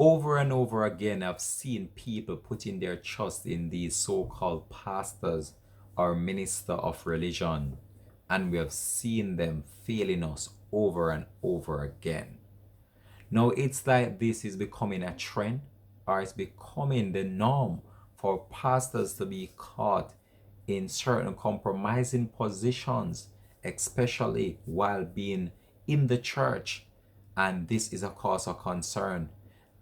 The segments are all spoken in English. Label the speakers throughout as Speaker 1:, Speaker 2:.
Speaker 1: Over and over again, I've seen people putting their trust in these so-called pastors or minister of religion, and we have seen them failing us over and over again. Now it's like this is becoming a trend, or it's becoming the norm for pastors to be caught in certain compromising positions, especially while being in the church. And this is a cause of concern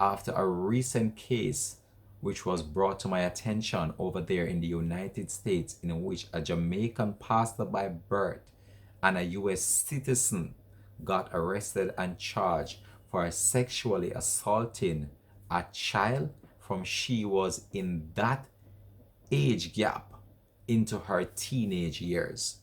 Speaker 1: after a recent case which was brought to my attention over there in the United States, in which a Jamaican pastor by birth and a US citizen got arrested and charged for sexually assaulting a child from she was in that age gap into her teenage years.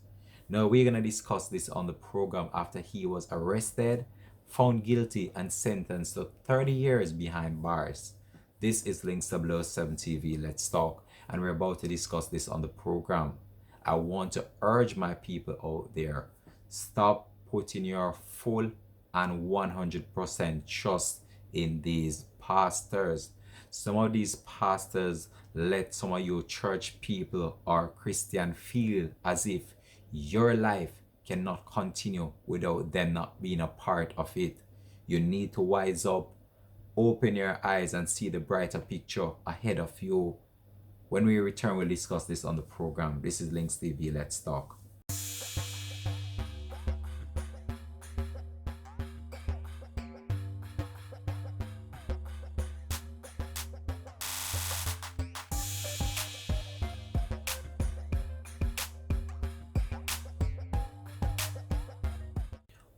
Speaker 1: Now we're going to discuss this on the program after he was arrested, found guilty, and sentenced to 30 years behind bars. This is Links 007 TV. Let's talk. And we're about to discuss this on the program. I want to urge my people out there, stop putting your full and 100% trust in these pastors. Some of these pastors let some of you church people or Christian feel as if your life cannot continue without them not being a part of it. You need to wise up, open your eyes, and see the brighter picture ahead of you. When we return, we'll discuss this on the program. This is Links TV. Let's talk.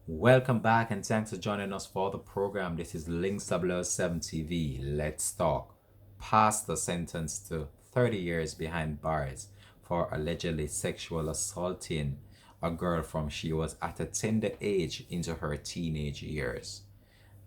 Speaker 1: Welcome back and thanks for joining us for the program. This is Links 007 TV. Let's talk. Pastor sentenced to 30 years behind bars for allegedly sexual assaulting a girl from she was at a tender age into her teenage years.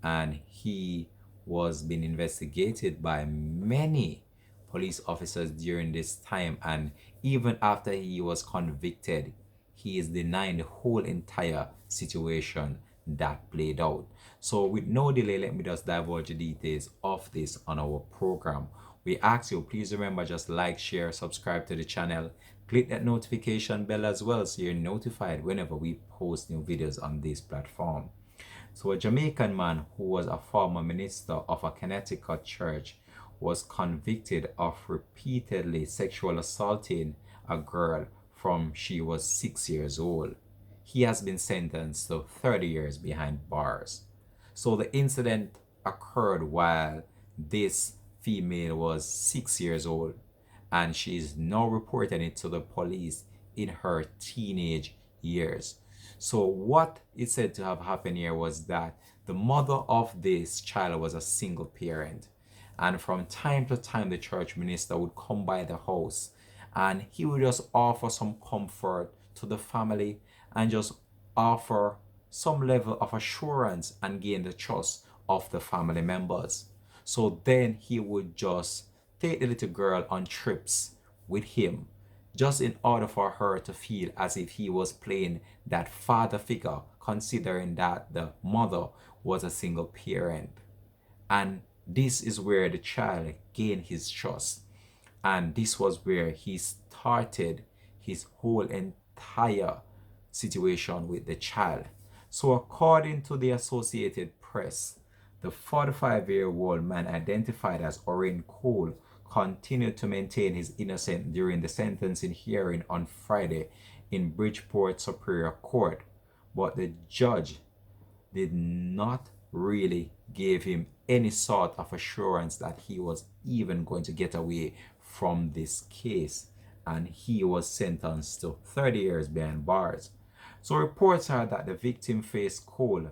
Speaker 1: And he was being investigated by many police officers during this time, and even after he was convicted, he is denying the whole entire situation that played out. So with no delay, let me just divulge the details of this on our program. We ask you, please remember, just like, share, subscribe to the channel, click that notification bell as well so you're notified whenever we post new videos on this platform. So a Jamaican man who was a former minister of a Connecticut church was convicted of repeatedly sexual assaulting a girl from she was 6 years old. He has been sentenced to 30 years behind bars. So the incident occurred while this female was 6 years old, and she is now reporting it to the police in her teenage years. So what is said to have happened here was that the mother of this child was a single parent, and from time to time the church minister would come by the house and he would just offer some comfort to the family and just offer some level of assurance and gain the trust of the family members. So then he would just take the little girl on trips with him, just in order for her to feel as if he was playing that father figure, considering that the mother was a single parent. And this is where the child gained his trust. And this was where he started his whole entire situation with the child. So according to the Associated Press, the 45-year-old man identified as Orrin Cole continued to maintain his innocence during the sentencing hearing on Friday in Bridgeport Superior Court, but the judge did not really give him any sort of assurance that he was even going to get away from this case, and he was sentenced to 30 years behind bars. So reports are that the victim faced Cole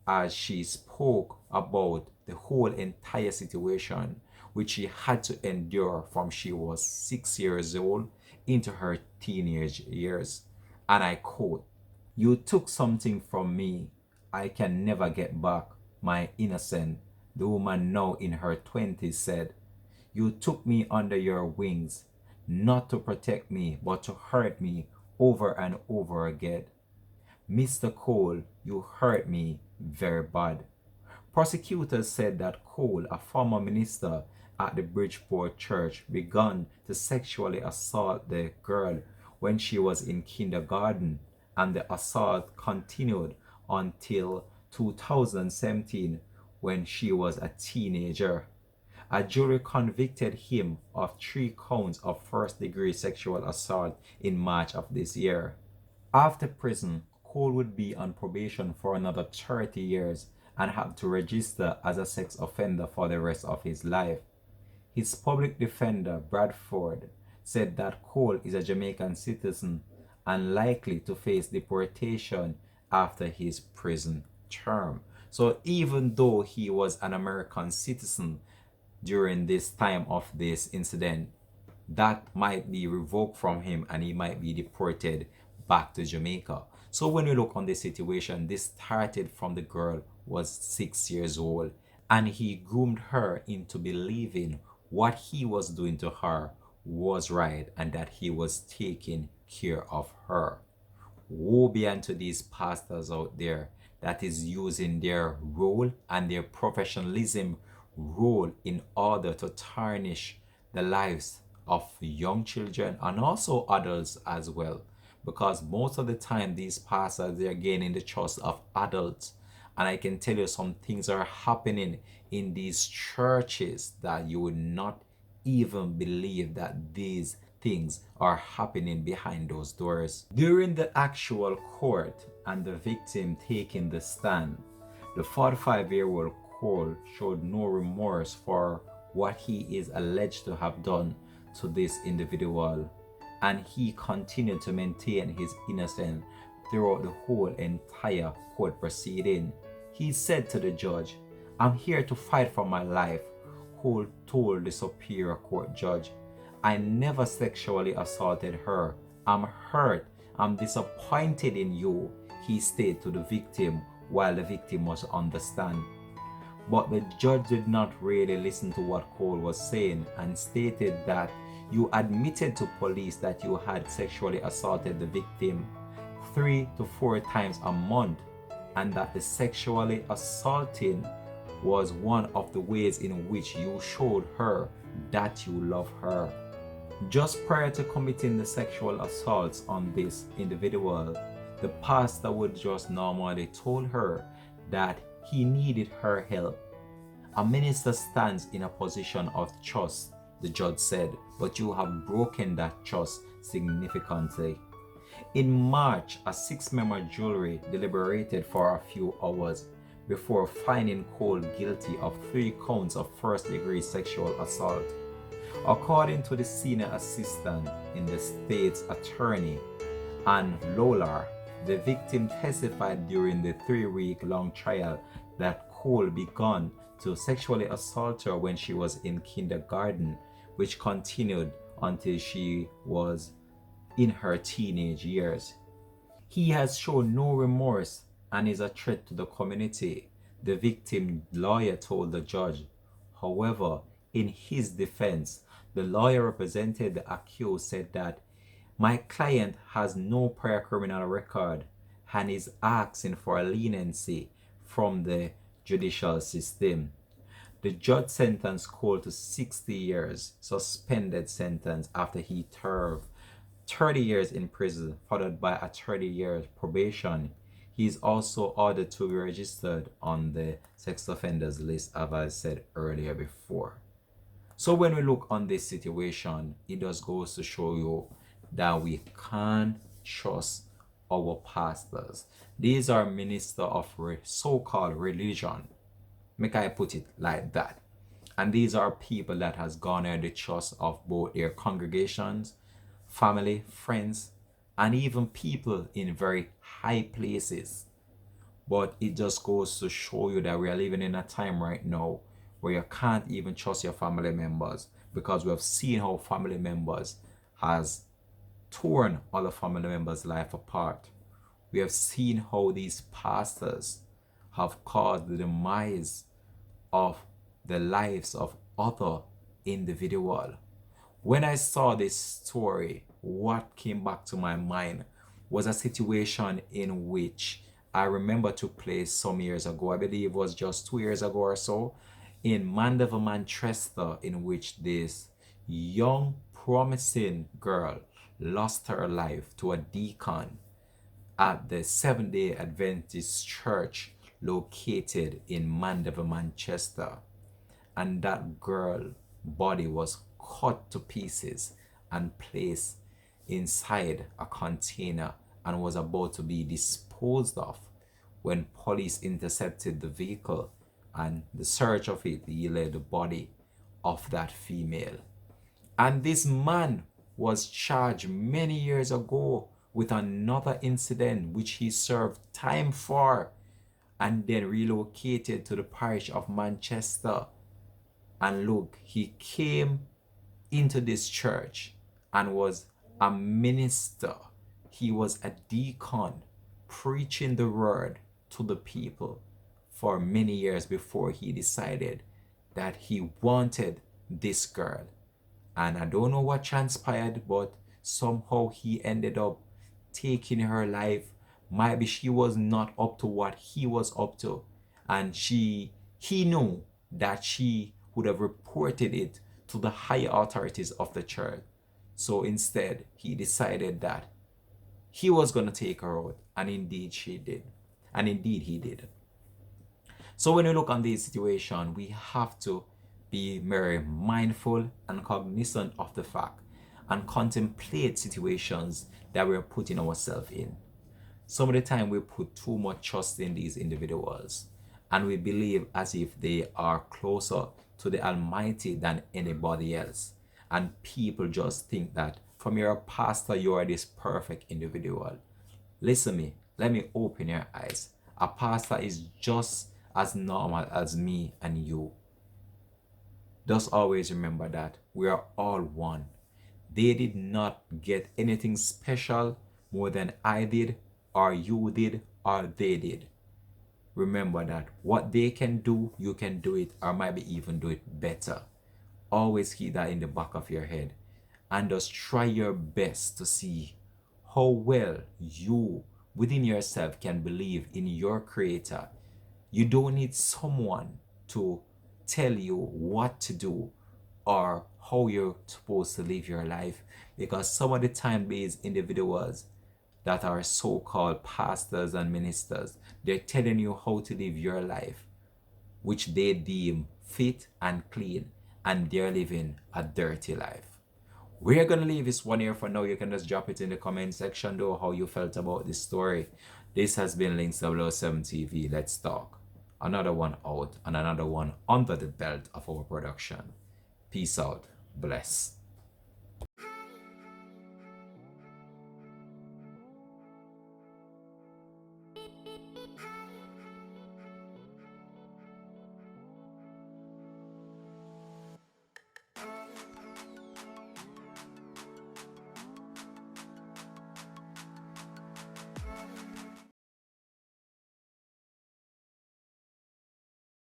Speaker 1: as she spoke about the whole entire situation which she had to endure from she was 6 years old into her teenage years. And I quote, "You took something from me I can never get back, my innocent," the woman, now in her 20s, said. "You took me under your wings, not to protect me, but to hurt me over and over again. Mr. Cole, you hurt me very bad. Prosecutors said that Cole, a former minister at the Bridgeport Church, began to sexually assault the girl when she was in kindergarten, and the assault continued until 2017 when she was a teenager. A jury convicted him of 3 counts of first-degree sexual assault in March of this year. After prison, Cole would be on probation for another 30 years and have to register as a sex offender for the rest of his life. His public defender, Bradford, said that Cole is a Jamaican citizen and likely to face deportation after his prison term. So even though he was an American citizen during this time of this incident, that might be revoked from him and he might be deported back to Jamaica. So when we look on this situation, this started from the girl was 6 years old, and he groomed her into believing what he was doing to her was right and that he was taking care of her. Woe be unto these pastors out there that is using their role and their professionalism role in order to tarnish the lives of young children and also adults as well, because most of the time these pastors, they are gaining the trust of adults. And I can tell you some things are happening in these churches that you would not even believe that these things are happening behind those doors. During the actual court and the victim taking the stand, the 45-year-old Cole showed no remorse for what he is alleged to have done to this individual, and he continued to maintain his innocence throughout the whole entire court proceeding. He said to the judge, "I'm here to fight for my life," Cole told the Superior Court judge. "I never sexually assaulted her. I'm hurt. I'm disappointed in you," he stated to the victim while the victim was on the stand. But the judge did not really listen to what Cole was saying and stated that you admitted to police that you had sexually assaulted the victim 3 to 4 times a month, and that the sexually assaulting was one of the ways in which you showed her that you love her. Just prior to committing the sexual assaults on this individual, the pastor would just normally told her that he needed her help. "A minister stands in a position of trust," the judge said, "but you have broken that trust significantly." In March, a 6-member jury deliberated for a few hours before finding Cole guilty of 3 counts of first-degree sexual assault. According to the senior assistant in the state's attorney, Ann Lawler, the victim testified during the 3-week-long trial that Cole began to sexually assault her when she was in kindergarten, which continued until she was in her teenage years. "He has shown no remorse and is a threat to the community," the victim lawyer told the judge. However, in his defense, the lawyer represented the accused said that "my client has no prior criminal record and is asking for a leniency from the judicial system." The judge sentenced Cole to 60 years suspended sentence after he served 30 years in prison, followed by a 30-year probation. He is also ordered to be registered on the sex offenders list, as I said earlier before. So when we look on this situation, it just goes to show you that we can't trust our pastors. These are ministers of so-called religion. Make I put it like that. And these are people that has garnered the trust of both their congregations, family, friends, and even people in very high places. But it just goes to show you that we are living in a time right now where you can't even trust your family members, because we have seen how family members has torn other family members' life apart. We have seen how these pastors have caused the demise of the lives of other individuals. When I saw this story, what came back to my mind was a situation in which I remember took place some years ago. I believe it was just 2 years ago or so, in Mandeville, Manchester, in which this young, promising girl lost her life to a deacon at the Seventh day Adventist church located in Mandeville, Manchester. And that girl body was cut to pieces and placed inside a container and was about to be disposed of when police intercepted the vehicle, and the search of it yielded the body of that female. And this man was charged many years ago with another incident which he served time for, and then relocated to the parish of Manchester. And look, he came into this church and was a minister. He was a deacon preaching the word to the people for many years before he decided that he wanted this girl. And I don't know what transpired, but somehow he ended up taking her life. Maybe she was not up to what he was up to, and he knew that she would have reported it to the higher authorities of the church. So instead, he decided that he was going to take her out, and indeed she did. And indeed he did. So when we look on this situation, we have to be very mindful and cognizant of the fact and contemplate situations that we're putting ourselves in. Some of the time we put too much trust in these individuals, and we believe as if they are closer to the Almighty than anybody else. And people just think that from your pastor, you are this perfect individual. Listen to me, let me open your eyes. A pastor is just as normal as me and you. Just always remember that we are all one. They did not get anything special more than I did, or you did, or they did. Remember that what they can do, you can do it, or maybe even do it better. Always keep that in the back of your head, and just try your best to see how well you within yourself can believe in your creator. You don't need someone to tell you what to do or how you're supposed to live your life, because some of the time these individuals that are so-called pastors and ministers, they're telling you how to live your life, which they deem fit and clean, and they're living a dirty life. We're gonna leave this one here for now. You can just drop it in the comment section though how you felt about this story. This has been Links 007 TV. Let's talk. Another one out and another one under the belt of our production. Peace out. Bless.